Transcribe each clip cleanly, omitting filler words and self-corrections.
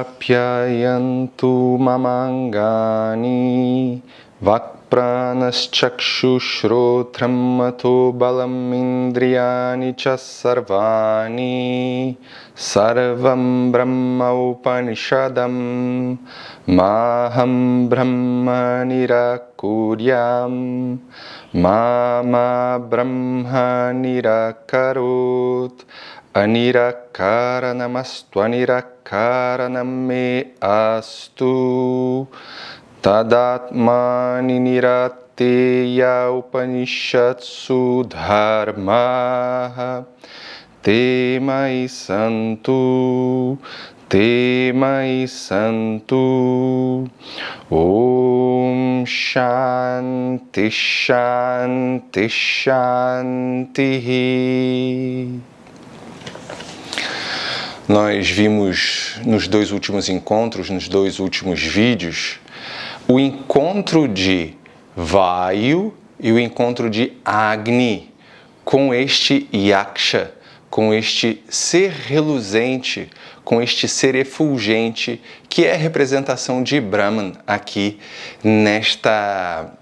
prapyayantu mamangani vakpranaschakshushrothram mato balam indriyani cha sarvani sarvam brahma upanishadam maham brahma nirakuryam mama brahma nirakarot anirakaranamastvanirakaranam me astu tadatmani nirateya upanishatsu dharmaha te mai santu Om Shanti Shanti Shanti. Nós vimos nos dois últimos encontros, nos dois últimos vídeos, o encontro de Vayu e o encontro de Agni com este Yaksha, com este ser reluzente, com este ser efulgente, que é a representação de Brahman aqui nesta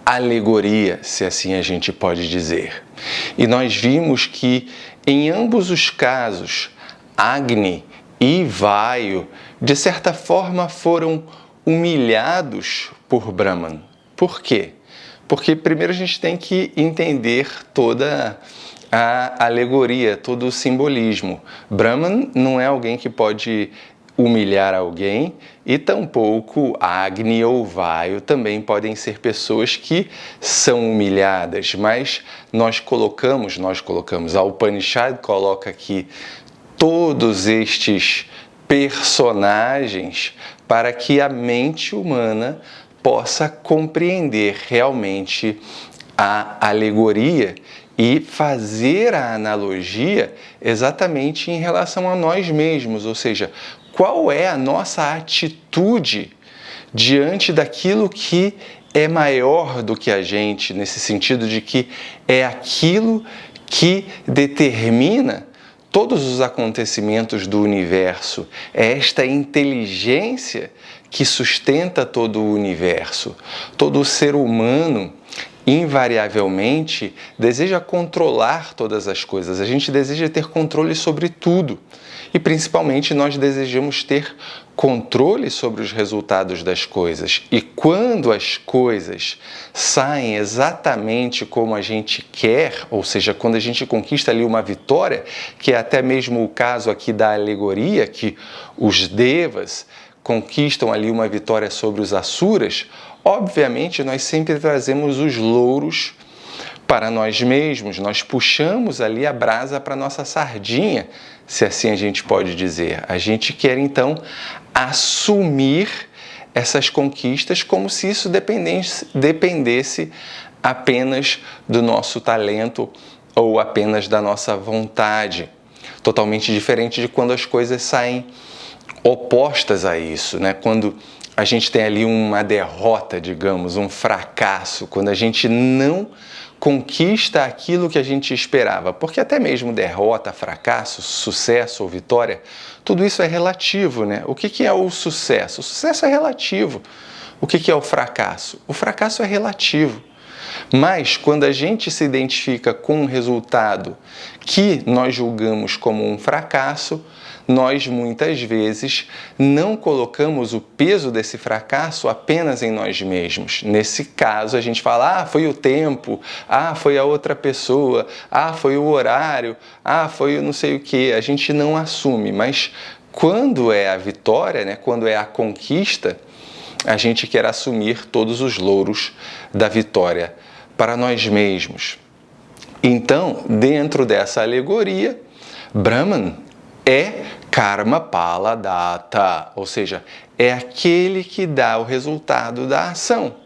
alegoria, se assim a gente pode dizer. E nós vimos que em ambos os casos, Agni e Vayu, de certa forma, foram humilhados por Brahman. Por quê? Porque primeiro a gente tem que entender toda a alegoria, todo o simbolismo. Brahman não é alguém que pode humilhar alguém e tampouco Agni ou Vayu também podem ser pessoas que são humilhadas, mas nós colocamos, a Upanishad coloca aqui todos estes personagens para que a mente humana possa compreender realmente a alegoria e fazer a analogia exatamente em relação a nós mesmos, ou seja, qual é a nossa atitude diante daquilo que é maior do que a gente, nesse sentido de que é aquilo que determina todos os acontecimentos do universo, é esta inteligência que sustenta todo o universo. Todo ser humano, invariavelmente, deseja controlar todas as coisas. A gente deseja ter controle sobre tudo. E, principalmente, nós desejamos ter controle sobre os resultados das coisas. E quando as coisas saem exatamente como a gente quer, ou seja, quando a gente conquista ali uma vitória, que é até mesmo o caso aqui da alegoria, que os devas conquistam ali uma vitória sobre os asuras, obviamente nós sempre trazemos os louros para nós mesmos, nós puxamos ali a brasa para a nossa sardinha, se assim a gente pode dizer. A gente quer então assumir essas conquistas como se isso dependesse apenas do nosso talento ou apenas da nossa vontade. Totalmente diferente de quando as coisas saem opostas a isso, né? Quando a gente tem ali uma derrota, digamos, um fracasso, quando a gente não conquista aquilo que a gente esperava, porque até mesmo derrota, fracasso, sucesso ou vitória, tudo isso é relativo, né? O que é o sucesso? O sucesso é relativo. O que é o fracasso? O fracasso é relativo. Mas quando a gente se identifica com um resultado que nós julgamos como um fracasso, nós muitas vezes não colocamos o peso desse fracasso apenas em nós mesmos. Nesse caso, a gente fala, foi o tempo, foi a outra pessoa, foi o horário, foi o não sei o quê. A gente não assume, mas quando é a vitória, né, quando é a conquista, a gente quer assumir todos os louros da vitória para nós mesmos. Então, dentro dessa alegoria, Brahman é Karma Pala Data, ou seja, é aquele que dá o resultado da ação.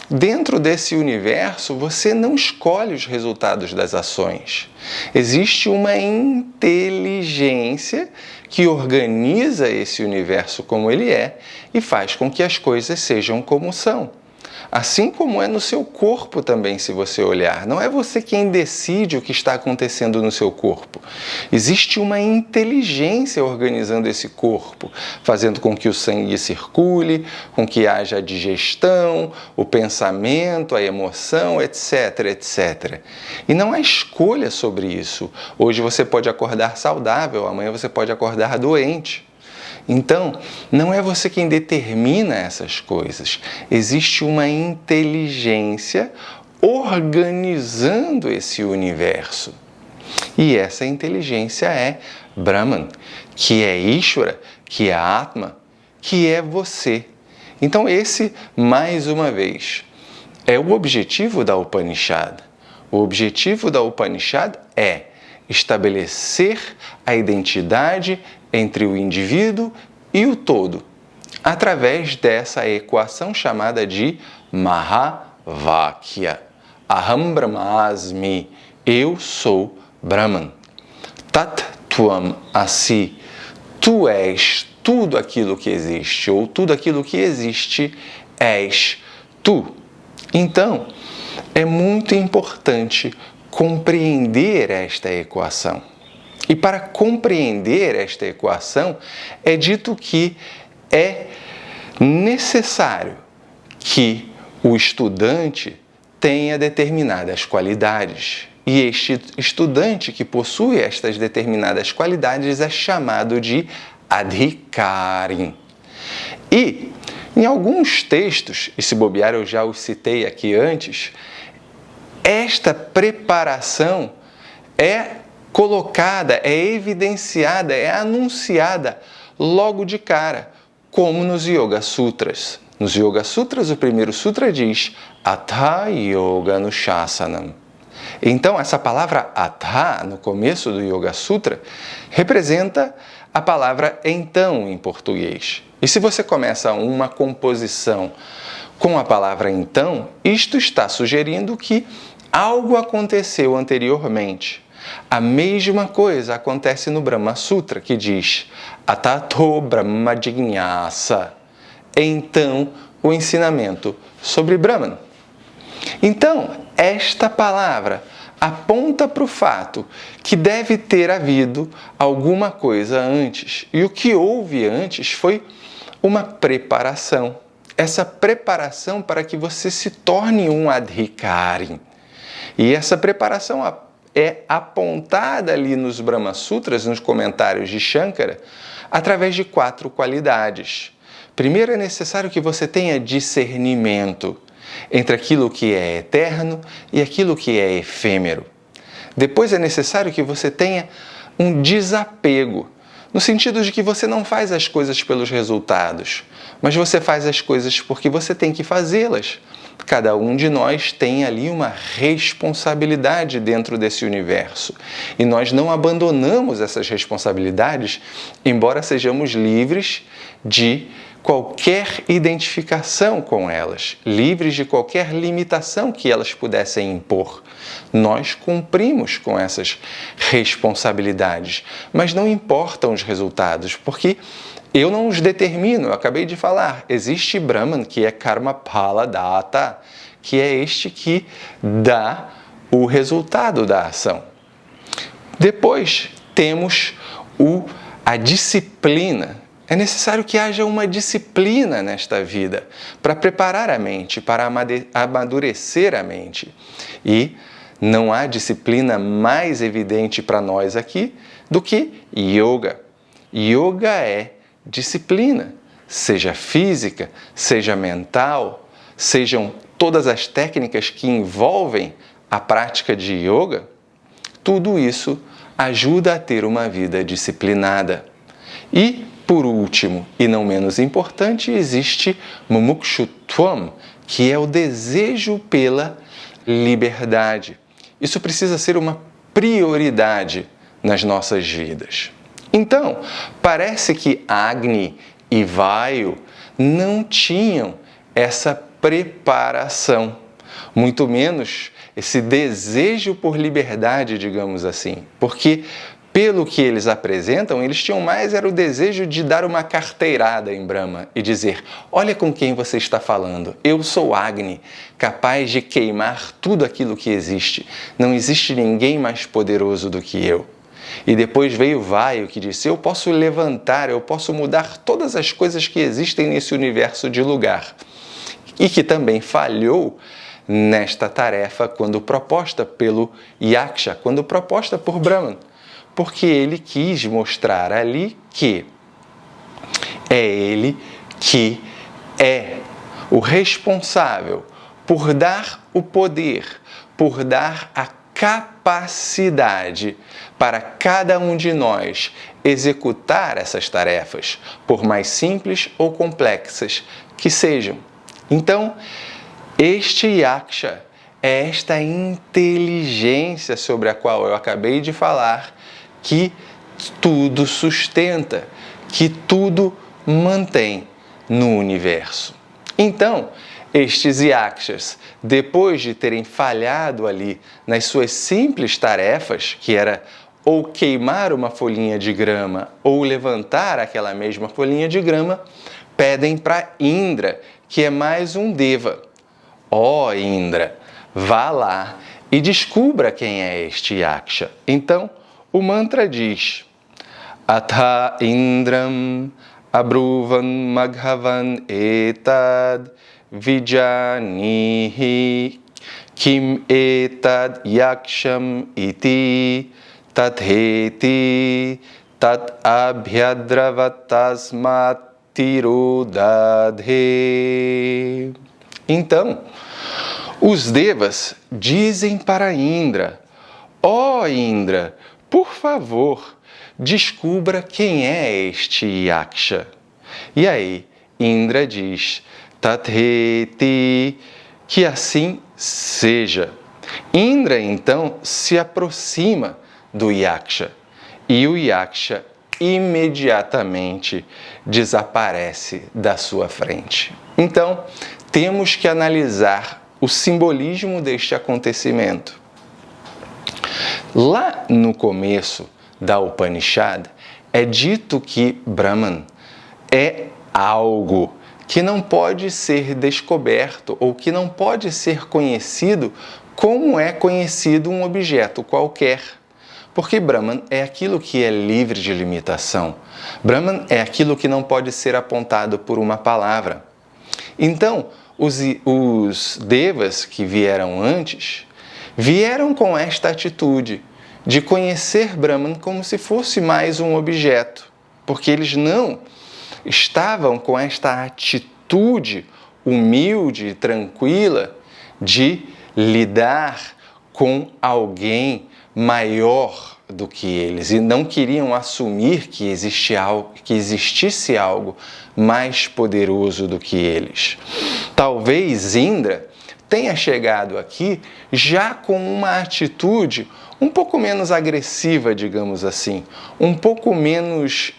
Dentro desse universo, você não escolhe os resultados das ações. Existe uma inteligência que organiza esse universo como ele é e faz com que as coisas sejam como são. Assim como é no seu corpo também, se você olhar. Não é você quem decide o que está acontecendo no seu corpo. Existe uma inteligência organizando esse corpo, fazendo com que o sangue circule, com que haja a digestão, o pensamento, a emoção, etc, etc. E não há escolha sobre isso. Hoje você pode acordar saudável, amanhã você pode acordar doente. Então, não é você quem determina essas coisas. Existe uma inteligência organizando esse universo. E essa inteligência é Brahman, que é Ishvara, que é Atma, que é você. Então, esse, mais uma vez, é o objetivo da Upanishad. O objetivo da Upanishad é estabelecer a identidade entre o indivíduo e o todo, através dessa equação chamada de Mahavakya. Aham Brahmasmi, eu sou Brahman. Tat Tvam Asi, tu és tudo aquilo que existe, ou tudo aquilo que existe és tu. Então, é muito importante compreender esta equação. E para compreender esta equação, é dito que é necessário que o estudante tenha determinadas qualidades. E este estudante que possui estas determinadas qualidades é chamado de adhikarin. E, em alguns textos, e se bobear eu já os citei aqui antes, esta preparação é colocada, é evidenciada, é anunciada logo de cara, como nos Yoga Sutras. Nos Yoga Sutras, o primeiro sutra diz Atha Yoga Anushasanam. Então, essa palavra Atha, no começo do Yoga Sutra, representa a palavra então em português. E se você começa uma composição com a palavra então, isto está sugerindo que algo aconteceu anteriormente. A mesma coisa acontece no Brahma Sutra, que diz Atato Brahma Jignasa. Então, o ensinamento sobre Brahman. Então, esta palavra aponta para o fato que deve ter havido alguma coisa antes. E o que houve antes foi uma preparação. Essa preparação para que você se torne um adhikarin. E essa preparação é apontada ali nos Brahma Sutras, nos comentários de Shankara, através de 4 qualidades. Primeiro, é necessário que você tenha discernimento entre aquilo que é eterno e aquilo que é efêmero. Depois, é necessário que você tenha um desapego, no sentido de que você não faz as coisas pelos resultados, mas você faz as coisas porque você tem que fazê-las. Cada um de nós tem ali uma responsabilidade dentro desse universo. E nós não abandonamos essas responsabilidades, embora sejamos livres de qualquer identificação com elas, livres de qualquer limitação que elas pudessem impor. Nós cumprimos com essas responsabilidades, mas não importam os resultados, porque eu não os determino. Eu acabei de falar, existe Brahman, que é Karma Phala Data, que é este que dá o resultado da ação. Depois temos a disciplina. É necessário que haja uma disciplina nesta vida para preparar a mente, para amadurecer a mente. E não há disciplina mais evidente para nós aqui do que yoga. Yoga é disciplina, seja física, seja mental, sejam todas as técnicas que envolvem a prática de yoga, tudo isso ajuda a ter uma vida disciplinada. E, por último, e não menos importante, existe Mumukshutvam, que é o desejo pela liberdade. Isso precisa ser uma prioridade nas nossas vidas. Então, parece que Agni e Vayu não tinham essa preparação, muito menos esse desejo por liberdade, digamos assim, porque pelo que eles apresentam, eles tinham mais era o desejo de dar uma carteirada em Brahma e dizer: olha com quem você está falando, eu sou Agni, capaz de queimar tudo aquilo que existe. Não existe ninguém mais poderoso do que eu. E depois veio Vayu, que disse: eu posso levantar, eu posso mudar todas as coisas que existem nesse universo de lugar. E que também falhou nesta tarefa quando proposta pelo Yaksha, quando proposta por Brahman, porque ele quis mostrar ali que é ele que é o responsável por dar o poder, por dar a capacidade para cada um de nós executar essas tarefas, por mais simples ou complexas que sejam. Então, este Yaksha é esta inteligência sobre a qual eu acabei de falar, que tudo sustenta, que tudo mantém no universo. Então, estes Yakshas, depois de terem falhado ali nas suas simples tarefas, que era ou queimar uma folhinha de grama ou levantar aquela mesma folhinha de grama, pedem para Indra, que é mais um Deva: ó Indra, vá lá e descubra quem é este Yaksha. Então, o mantra diz: Atha Indram abruvan maghavan etad vijanihi kim etad yaksham iti tatheti tat abhyadravatasmat tirudadhe. Então, os Devas dizem para Indra: ó Indra, por favor, descubra quem é este Yaksha. E aí, Indra diz: Tatheti, que assim seja. Indra, então, se aproxima do Yaksha e o Yaksha imediatamente desaparece da sua frente. Então, temos que analisar o simbolismo deste acontecimento. Lá no começo da Upanishad, é dito que Brahman é algo que não pode ser descoberto ou que não pode ser conhecido como é conhecido um objeto qualquer. Porque Brahman é aquilo que é livre de limitação. Brahman é aquilo que não pode ser apontado por uma palavra. Então, os Devas que vieram antes, vieram com esta atitude de conhecer Brahman como se fosse mais um objeto, porque eles não estavam com esta atitude humilde e tranquila de lidar com alguém maior do que eles e não queriam assumir que existisse algo mais poderoso do que eles. Talvez Indra tenha chegado aqui já com uma atitude um pouco menos agressiva, digamos assim, um pouco menos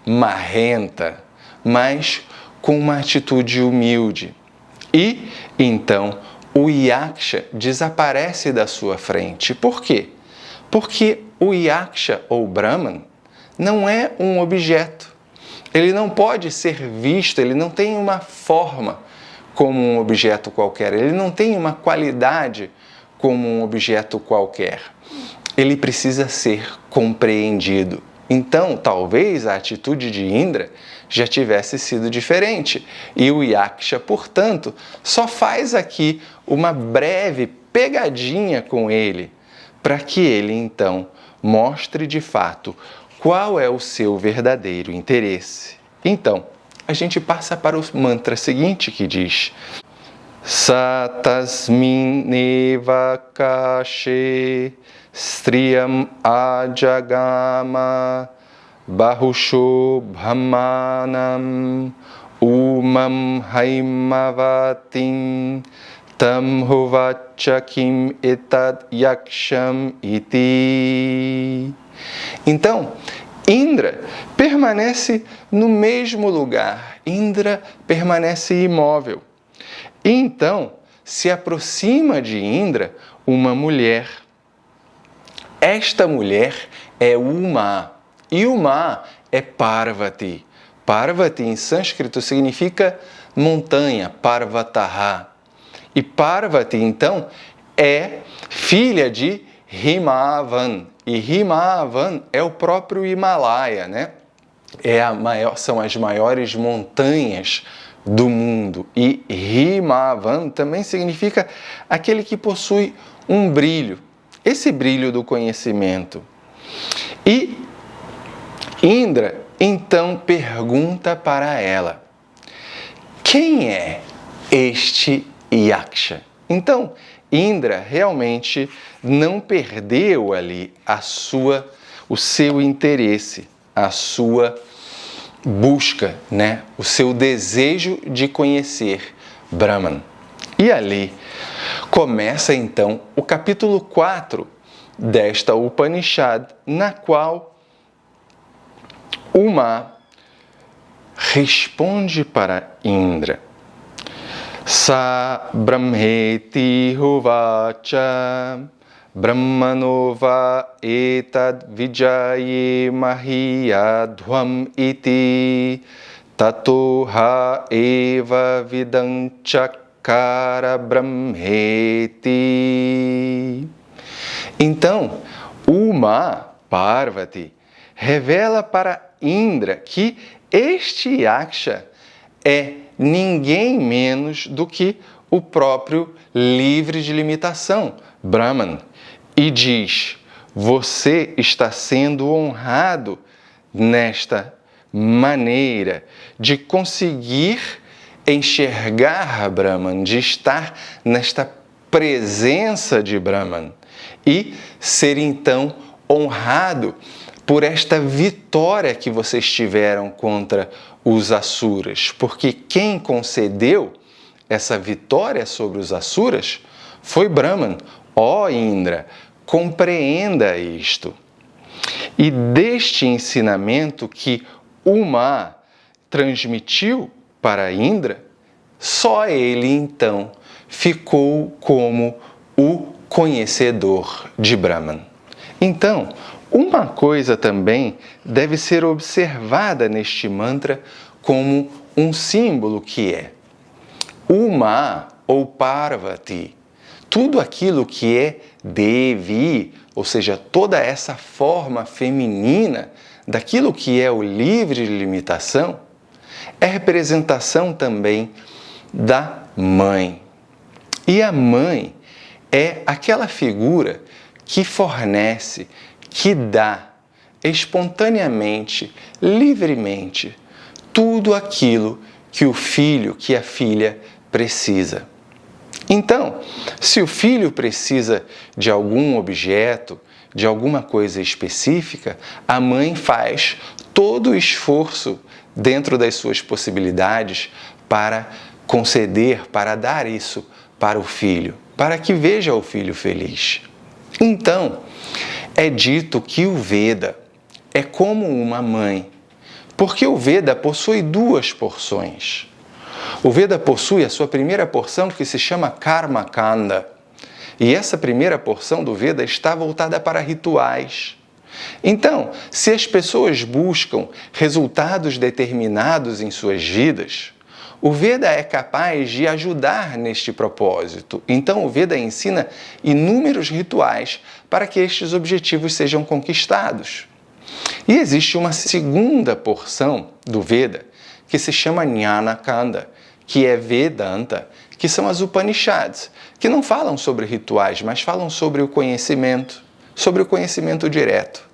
marrenta, mas com uma atitude humilde. E, então, o Yaksha desaparece da sua frente. Por quê? Porque o Yaksha, ou Brahman, não é um objeto. Ele não pode ser visto, ele não tem uma forma como um objeto qualquer, ele não tem uma qualidade como um objeto qualquer. Ele precisa ser compreendido. Então, talvez a atitude de Indra já tivesse sido diferente. E o Yaksha, portanto, só faz aqui uma breve pegadinha com ele, para que ele, então, mostre de fato qual é o seu verdadeiro interesse. Então, a gente passa para o mantra seguinte, que diz: Satasmineva kashe striyam ajagama bahusho brahmanam umam haimavatim tam hovacha kim etad yaksham iti. Então, Indra permanece no mesmo lugar, Indra permanece imóvel. Então, se aproxima de Indra uma mulher. esta mulher é Uma, e Uma é Parvati. Parvati em sânscrito significa montanha, Parvataha. E Parvati, então, é filha de Himavan. E Himavan é o próprio Himalaia, né? São as maiores montanhas do mundo. E Himavan também significa aquele que possui um brilho, esse brilho do conhecimento. E Indra então pergunta para ela: quem é este Yaksha? Então, Indra realmente não perdeu ali o seu interesse, a sua busca, né? O seu desejo de conhecer Brahman. E ali começa então o capítulo 4 desta Upanishad, na qual Uma responde para Indra: Sa Brahmeti Hovacha Brahmanova etad vijaye mahiyadhvam iti tatoha eva vidanchakara brahmeti. Então, Uma, Parvati, revela para Indra que este Yaksha é ninguém menos do que o próprio livre de limitação, Brahman, e diz: você está sendo honrado nesta maneira de conseguir enxergar Brahman, de estar nesta presença de Brahman e ser então honrado por esta vitória que vocês tiveram contra os Asuras, porque quem concedeu essa vitória sobre os Asuras foi Brahman. Ó Indra, compreenda isto. E deste ensinamento que Uma transmitiu para Indra, só ele então ficou como o conhecedor de Brahman. Então, uma coisa também deve ser observada neste mantra como um símbolo que é Uma ou Parvati. Tudo aquilo que é Devi, ou seja, toda essa forma feminina daquilo que é o livre de limitação, é representação também da mãe. E a mãe é aquela figura que fornece, que dá espontaneamente, livremente, tudo aquilo que o filho, que a filha precisa. Então, se o filho precisa de algum objeto, de alguma coisa específica, a mãe faz todo o esforço dentro das suas possibilidades para conceder, para dar isso para o filho, para que veja o filho feliz. Então, é dito que o Veda é como uma mãe, porque o Veda possui duas porções. O Veda possui a sua primeira porção, que se chama Karma Kanda, e essa primeira porção do Veda está voltada para rituais. Então, se as pessoas buscam resultados determinados em suas vidas, o Veda é capaz de ajudar neste propósito. Então, o Veda ensina inúmeros rituais para que estes objetivos sejam conquistados. E existe uma segunda porção do Veda que se chama Jnana Kanda, que é Vedanta, que são as Upanishads, que não falam sobre rituais, mas falam sobre o conhecimento direto.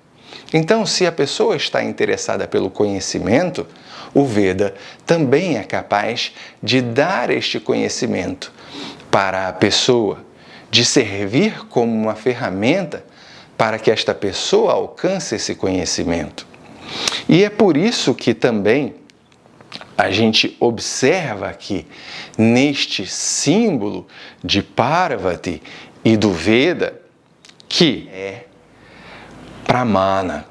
Então, se a pessoa está interessada pelo conhecimento, o Veda também é capaz de dar este conhecimento para a pessoa, de servir como uma ferramenta para que esta pessoa alcance esse conhecimento. E é por isso que também a gente observa aqui, neste símbolo de Parvati e do Veda, que é Pramana.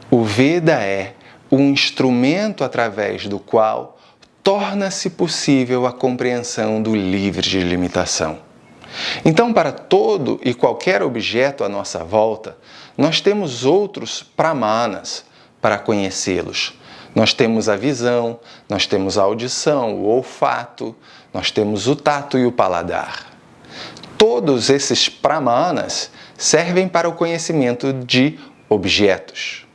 O Veda é um instrumento através do qual torna-se possível a compreensão do livre de limitação. Então, para todo e qualquer objeto à nossa volta, nós temos outros pramanas para conhecê-los. Nós temos a visão, nós temos a audição, o olfato, nós temos o tato e o paladar. Todos esses pramanas servem para o conhecimento de objetos.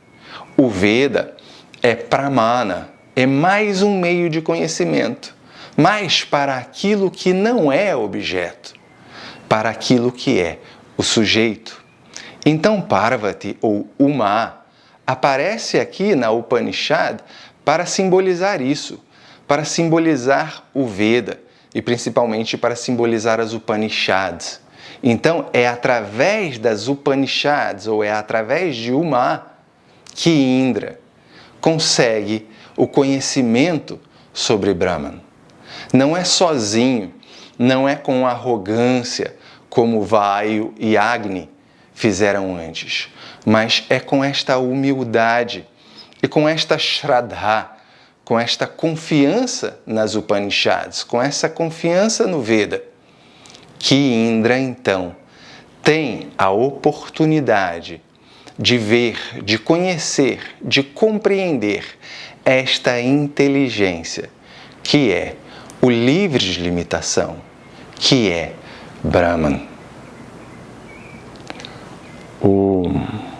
O Veda é pramana, é mais um meio de conhecimento, mas para aquilo que não é objeto, para aquilo que é o sujeito. Então Parvati, ou Uma, aparece aqui na Upanishad para simbolizar isso, para simbolizar o Veda e principalmente para simbolizar as Upanishads. Então é através das Upanishads, ou é através de Uma, que Indra consegue o conhecimento sobre Brahman. Não é sozinho, não é com arrogância, como Vayu e Agni fizeram antes, mas é com esta humildade e com esta Shraddha, com esta confiança nas Upanishads, com essa confiança no Veda, que Indra, então, tem a oportunidade de ver, de conhecer, de compreender esta inteligência, que é o livre de limitação, que é Brahman. Om.